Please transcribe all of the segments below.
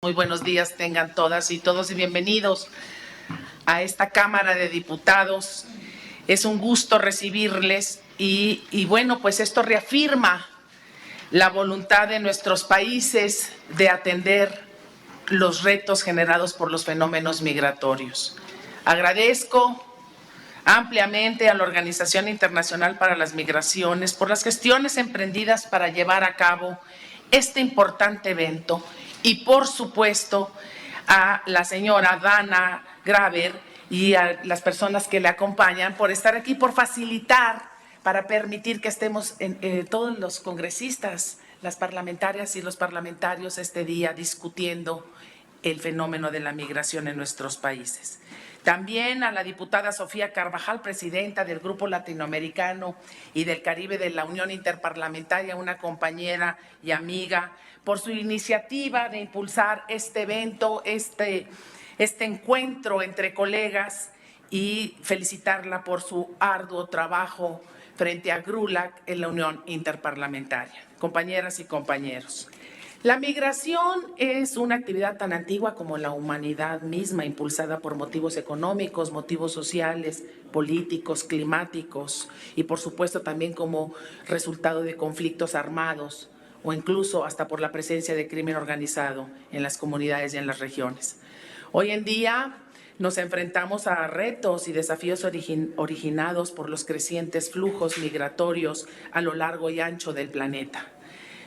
Muy buenos días tengan todas y todos y bienvenidos a esta Cámara de Diputados. Es un gusto recibirles y bueno, pues esto reafirma la voluntad de nuestros países de atender los retos generados por los fenómenos migratorios. Agradezco ampliamente a la Organización Internacional para las Migraciones por las gestiones emprendidas para llevar a cabo este importante evento y, por supuesto, a la señora Dana Graber y a las personas que le acompañan por estar aquí, por facilitar, para permitir que estemos todos los congresistas, las parlamentarias y los parlamentarios este día discutiendo el fenómeno de la migración en nuestros países. También a la diputada Sofía Carvajal, presidenta del Grupo Latinoamericano y del Caribe de la Unión Interparlamentaria, una compañera y amiga, por su iniciativa de impulsar este evento, este encuentro entre colegas, y felicitarla por su arduo trabajo frente a GRULAC en la Unión Interparlamentaria. Compañeras y compañeros, la migración es una actividad tan antigua como la humanidad misma, impulsada por motivos económicos, motivos sociales, políticos, climáticos y por supuesto también como resultado de conflictos armados o incluso hasta por la presencia de crimen organizado en las comunidades y en las regiones. Hoy en día nos enfrentamos a retos y desafíos originados por los crecientes flujos migratorios a lo largo y ancho del planeta.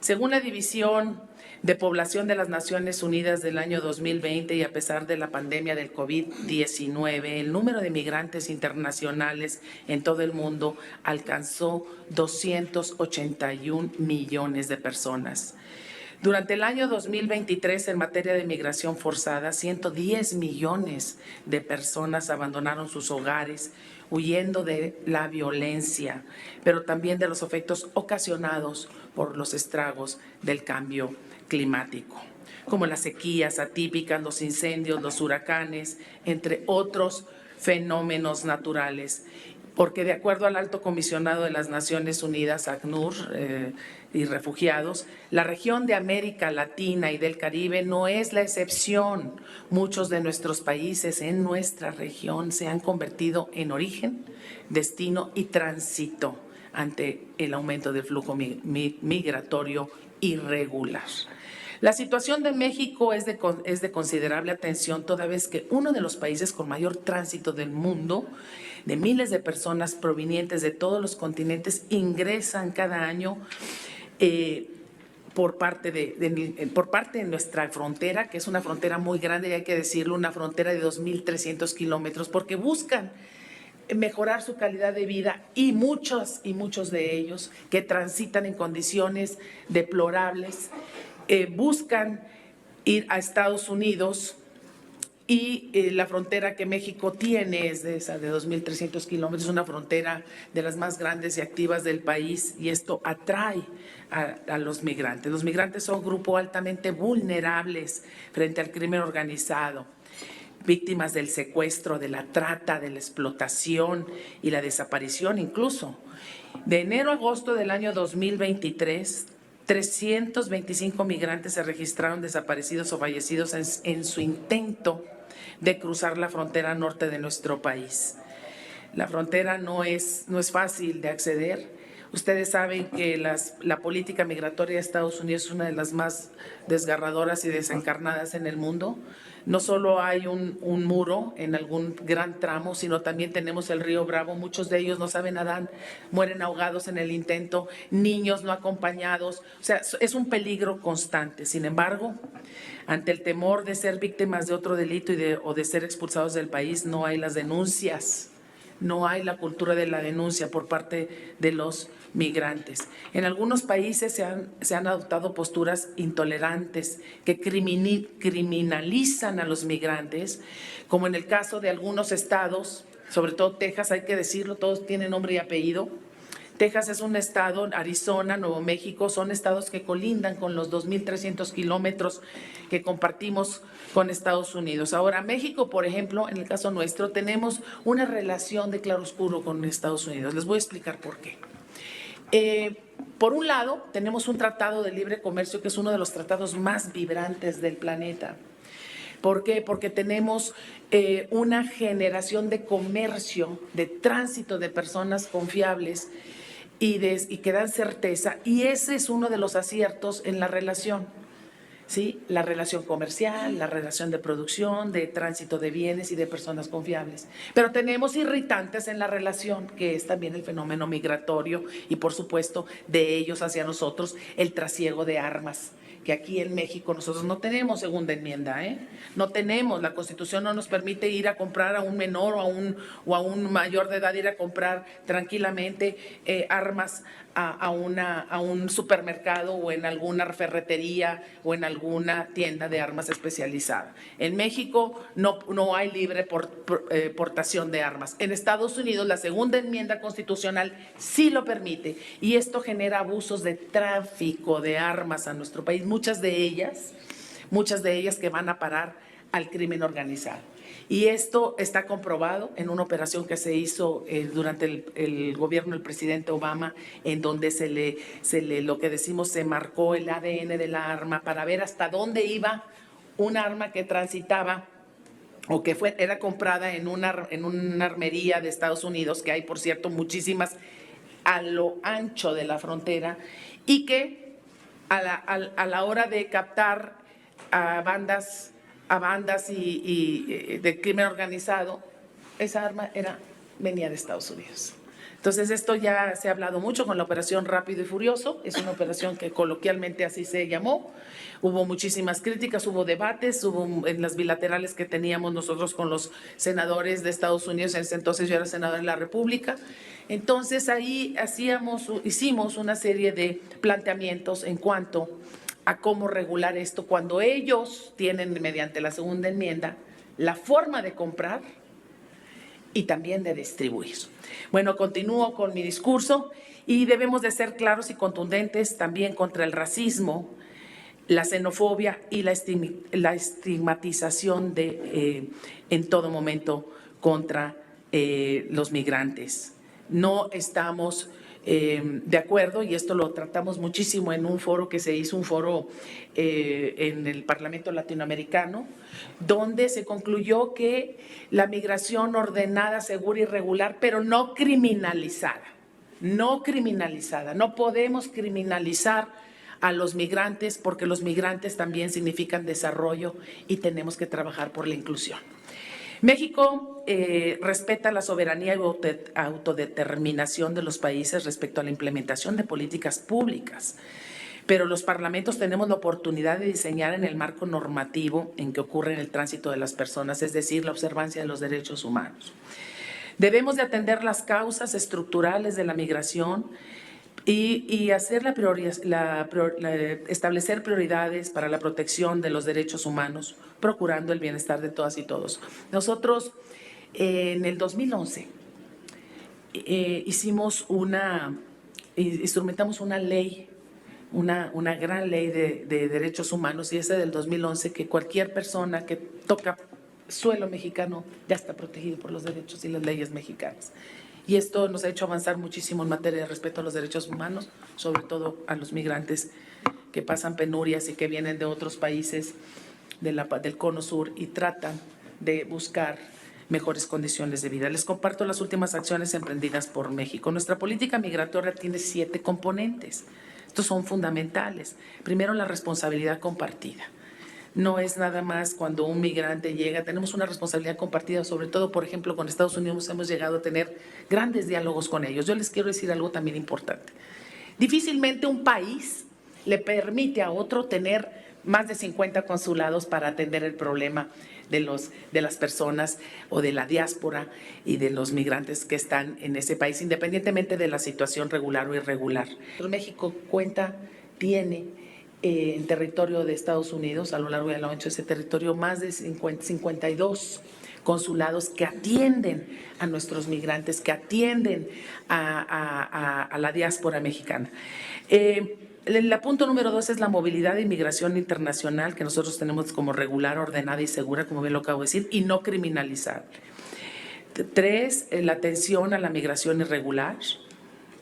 Según la División de Población de las Naciones Unidas del año 2020 y a pesar de la pandemia del COVID-19, el número de migrantes internacionales en todo el mundo alcanzó 281 millones de personas. Durante el año 2023, en materia de migración forzada, 110 millones de personas abandonaron sus hogares huyendo de la violencia, pero también de los efectos ocasionados por los estragos del cambio climático, como las sequías atípicas, los incendios, los huracanes, entre otros fenómenos naturales. Porque de acuerdo al Alto Comisionado de las Naciones Unidas, ACNUR, y refugiados, la región de América Latina y del Caribe no es la excepción. Muchos de nuestros países en nuestra región se han convertido en origen, destino y tránsito ante el aumento del flujo migratorio irregular. La situación de México es de considerable atención, toda vez que uno de los países con mayor tránsito del mundo, de miles de personas provenientes de todos los continentes, ingresan cada año por parte de nuestra frontera, que es una frontera muy grande, y hay que decirlo, una frontera de 2.300 kilómetros, porque buscan mejorar su calidad de vida y muchos de ellos que transitan en condiciones deplorables, buscan ir a Estados Unidos y la frontera que México tiene es de esa de 2.300 kilómetros, una frontera de las más grandes y activas del país, y esto atrae a los migrantes. Los migrantes son un grupo altamente vulnerables frente al crimen organizado, víctimas del secuestro, de la trata, de la explotación y la desaparición incluso. De enero a agosto del año 2023, 325 migrantes se registraron desaparecidos o fallecidos en su intento de cruzar la frontera norte de nuestro país. La frontera no es fácil de acceder. Ustedes saben que la política migratoria de Estados Unidos es una de las más desgarradoras y desencarnadas en el mundo. No solo hay un muro en algún gran tramo, sino también tenemos el río Bravo. Muchos de ellos no saben nadar, mueren ahogados en el intento, niños no acompañados. O sea, es un peligro constante. Sin embargo, ante el temor de ser víctimas de otro delito o de ser expulsados del país, no hay las denuncias. No hay la cultura de la denuncia por parte de los migrantes. En algunos países se han adoptado posturas intolerantes que criminalizan a los migrantes, como en el caso de algunos estados, sobre todo Texas, hay que decirlo, todos tienen nombre y apellido. Texas es un estado, Arizona, Nuevo México, son estados que colindan con los 2.300 kilómetros que compartimos con Estados Unidos. Ahora, México, por ejemplo, en el caso nuestro, tenemos una relación de claroscuro con Estados Unidos. Les voy a explicar por qué. Por un lado, tenemos un tratado de libre comercio que es uno de los tratados más vibrantes del planeta. ¿Por qué? Porque tenemos una generación de comercio, de tránsito de personas confiables y que dan certeza, y ese es uno de los aciertos en la relación. ¿Sí? La relación comercial, la relación de producción, de tránsito de bienes y de personas confiables. Pero tenemos irritantes en la relación, que es también el fenómeno migratorio y, por supuesto, de ellos hacia nosotros, el trasiego de armas, que aquí en México nosotros no tenemos segunda enmienda, no tenemos, la Constitución no nos permite ir a comprar a un menor o a un mayor de edad, ir a comprar tranquilamente armas a un supermercado o en alguna ferretería o en alguna tienda de armas especializada. En México no hay libre portación de armas. En Estados Unidos la segunda enmienda constitucional sí lo permite, y esto genera abusos de tráfico de armas a nuestro país, muchas de ellas que van a parar al crimen organizado. Y esto está comprobado en una operación que se hizo durante el gobierno del presidente Obama, en donde lo que decimos, se marcó el ADN de la arma para ver hasta dónde iba un arma que transitaba o que era comprada en una armería de Estados Unidos, que hay, por cierto, muchísimas a lo ancho de la frontera, y que a la hora de captar a bandas y de crimen organizado, esa arma venía de Estados Unidos. Entonces, esto ya se ha hablado mucho con la operación Rápido y Furioso. Es una operación que coloquialmente así se llamó. Hubo muchísimas críticas, hubo debates, hubo en las bilaterales que teníamos nosotros con los senadores de Estados Unidos. En ese entonces yo era senador de la República. Entonces, ahí hicimos una serie de planteamientos en cuanto a cómo regular esto, cuando ellos tienen, mediante la segunda enmienda, la forma de comprar y también de distribuir. Bueno, continúo con mi discurso, y debemos de ser claros y contundentes también contra el racismo, la xenofobia y la estigmatización en todo momento contra los migrantes. No estamos de acuerdo, y esto lo tratamos muchísimo en un foro que se hizo, un foro en el Parlamento Latinoamericano, donde se concluyó que la migración ordenada, segura y regular, pero no criminalizada, no podemos criminalizar a los migrantes, porque los migrantes también significan desarrollo y tenemos que trabajar por la inclusión. México respeta la soberanía y autodeterminación de los países respecto a la implementación de políticas públicas, pero los parlamentos tenemos la oportunidad de diseñar en el marco normativo en que ocurre en el tránsito de las personas, es decir, la observancia de los derechos humanos. Debemos de atender las causas estructurales de la migración y hacer establecer prioridades para la protección de los derechos humanos, procurando el bienestar de todas y todos. Nosotros en el 2011 instrumentamos una ley, una gran ley de derechos humanos, y esa del 2011, que cualquier persona que toca suelo mexicano ya está protegido por los derechos y las leyes mexicanas. Y esto nos ha hecho avanzar muchísimo en materia de respeto a los derechos humanos, sobre todo a los migrantes que pasan penurias y que vienen de otros países del Cono Sur y tratan de buscar mejores condiciones de vida. Les comparto las últimas acciones emprendidas por México. Nuestra política migratoria tiene 7 componentes. Estos son fundamentales. Primero, la responsabilidad compartida. No es nada más cuando un migrante llega, tenemos una responsabilidad compartida, sobre todo, por ejemplo, con Estados Unidos hemos llegado a tener grandes diálogos con ellos. Yo les quiero decir algo también importante. Difícilmente un país le permite a otro tener más de 50 consulados para atender el problema de las personas o de la diáspora y de los migrantes que están en ese país, independientemente de la situación regular o irregular. México tiene en territorio de Estados Unidos, a lo largo y a lo ancho de ese territorio, más de 52 consulados que atienden a nuestros migrantes, que atienden a la diáspora mexicana. El punto número 2 es la movilidad de inmigración internacional, que nosotros tenemos como regular, ordenada y segura, como bien lo acabo de decir, y no criminalizable. 3, la atención a la migración irregular.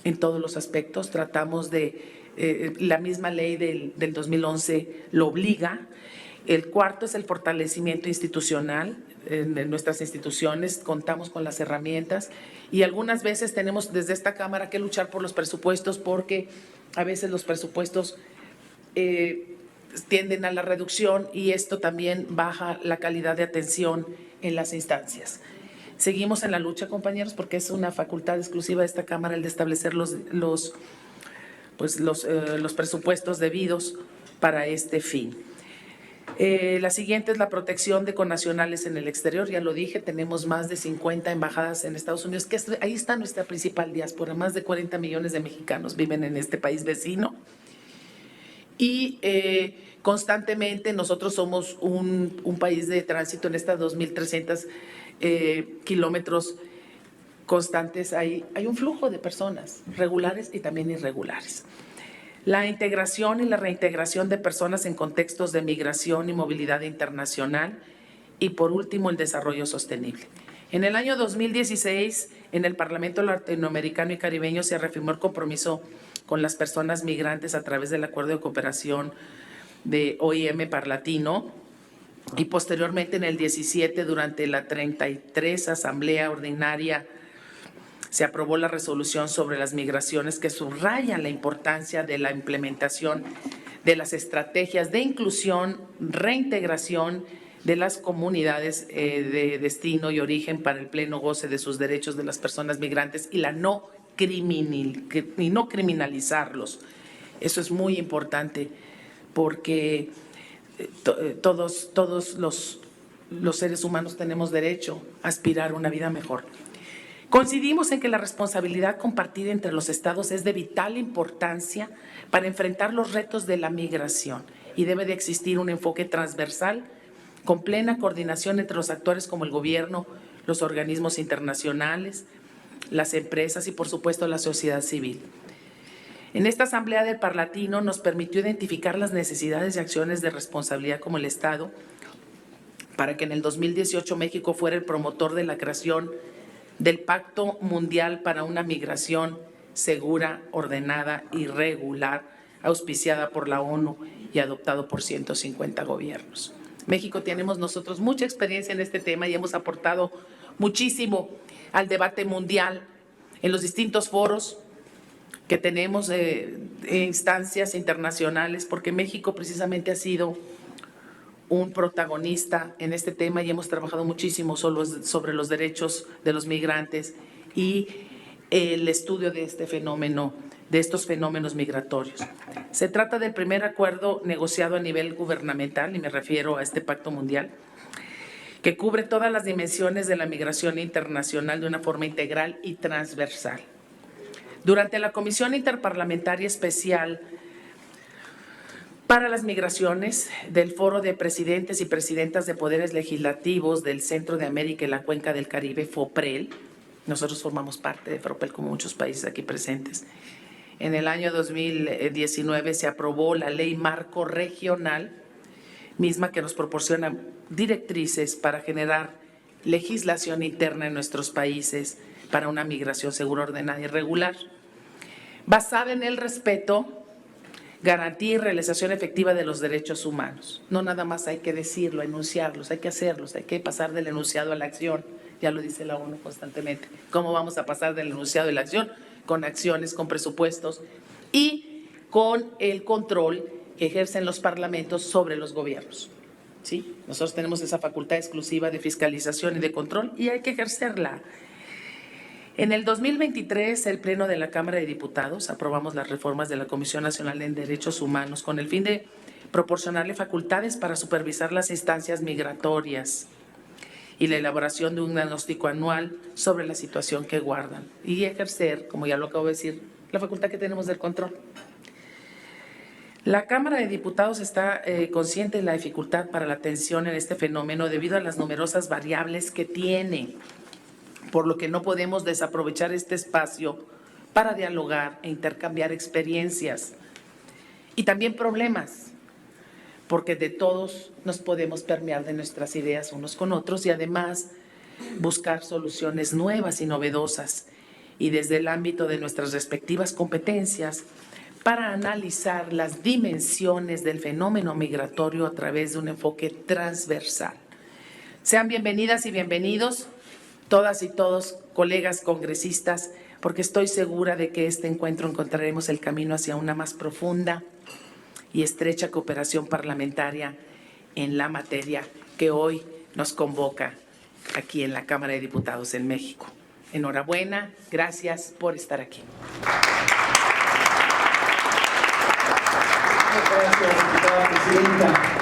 en todos los aspectos. Tratamos de, la misma ley del 2011 lo obliga. El cuarto es el fortalecimiento institucional. En nuestras instituciones contamos con las herramientas y algunas veces tenemos desde esta Cámara que luchar por los presupuestos, porque a veces los presupuestos tienden a la reducción y esto también baja la calidad de atención en las instancias. Seguimos en la lucha, compañeros, porque es una facultad exclusiva de esta Cámara el de establecer los presupuestos debidos para este fin. La siguiente es la protección de connacionales en el exterior. Ya lo dije, tenemos más de 50 embajadas en Estados Unidos, que ahí está nuestra principal diáspora. Más de 40 millones de mexicanos viven en este país vecino. Y constantemente nosotros somos un país de tránsito en estas 2.300 kilómetros constantes. Hay un flujo de personas regulares y también irregulares. La integración y la reintegración de personas en contextos de migración y movilidad internacional y, por último, el desarrollo sostenible. En el año 2016, en el Parlamento Latinoamericano y Caribeño se reafirmó el compromiso con las personas migrantes a través del Acuerdo de Cooperación de OIM Parlatino y posteriormente en el 17, durante la 33 Asamblea Ordinaria, se aprobó la resolución sobre las migraciones que subraya la importancia de la implementación de las estrategias de inclusión, reintegración de las comunidades de destino y origen para el pleno goce de sus derechos de las personas migrantes y no criminalizarlos. Eso es muy importante porque todos los seres humanos tenemos derecho a aspirar a una vida mejor. Coincidimos en que la responsabilidad compartida entre los estados es de vital importancia para enfrentar los retos de la migración y debe de existir un enfoque transversal con plena coordinación entre los actores como el gobierno, los organismos internacionales, las empresas y, por supuesto, la sociedad civil. En esta Asamblea del Parlatino nos permitió identificar las necesidades y acciones de responsabilidad como el Estado para que en el 2018 México fuera el promotor de la creación del Pacto Mundial para una Migración Segura, Ordenada y Regular, auspiciada por la ONU y adoptado por 150 gobiernos. México tenemos nosotros mucha experiencia en este tema y hemos aportado muchísimo al debate mundial en los distintos foros que tenemos, instancias internacionales, porque México precisamente ha sido un protagonista en este tema y hemos trabajado muchísimo sobre los derechos de los migrantes y el estudio de este fenómeno, de estos fenómenos migratorios. Se trata del primer acuerdo negociado a nivel gubernamental, y me refiero a este Pacto Mundial, que cubre todas las dimensiones de la migración internacional de una forma integral y transversal. Durante la Comisión Interparlamentaria Especial para las Migraciones del Foro de Presidentes y Presidentas de Poderes Legislativos del Centro de América y la Cuenca del Caribe, FOPREL, nosotros formamos parte de FOPREL como muchos países aquí presentes. En el año 2019 se aprobó la Ley Marco Regional, misma que nos proporciona directrices para generar legislación interna en nuestros países para una migración segura, ordenada y regular, basada en el respeto, garantía y realización efectiva de los derechos humanos. No nada más hay que decirlo, enunciarlos, hay que hacerlos, hay que pasar del enunciado a la acción. Ya lo dice la ONU constantemente. ¿Cómo vamos a pasar del enunciado a la acción? Con acciones, con presupuestos y con el control que ejercen los parlamentos sobre los gobiernos. ¿Sí? Nosotros tenemos esa facultad exclusiva de fiscalización y de control y hay que ejercerla. En el 2023, el Pleno de la Cámara de Diputados aprobamos las reformas de la Comisión Nacional en Derechos Humanos con el fin de proporcionarle facultades para supervisar las instancias migratorias y la elaboración de un diagnóstico anual sobre la situación que guardan y ejercer, como ya lo acabo de decir, la facultad que tenemos del control. La Cámara de Diputados está consciente de la dificultad para la atención en este fenómeno debido a las numerosas variables que tiene, por lo que no podemos desaprovechar este espacio para dialogar e intercambiar experiencias y también problemas, porque de todos nos podemos permear de nuestras ideas unos con otros y además buscar soluciones nuevas y novedosas y desde el ámbito de nuestras respectivas competencias para analizar las dimensiones del fenómeno migratorio a través de un enfoque transversal. Sean bienvenidas y bienvenidos todas y todos, colegas congresistas, porque estoy segura de que este encuentro encontraremos el camino hacia una más profunda y estrecha cooperación parlamentaria en la materia que hoy nos convoca aquí en la Cámara de Diputados en México. Enhorabuena, gracias por estar aquí. Muchas gracias, diputada presidenta.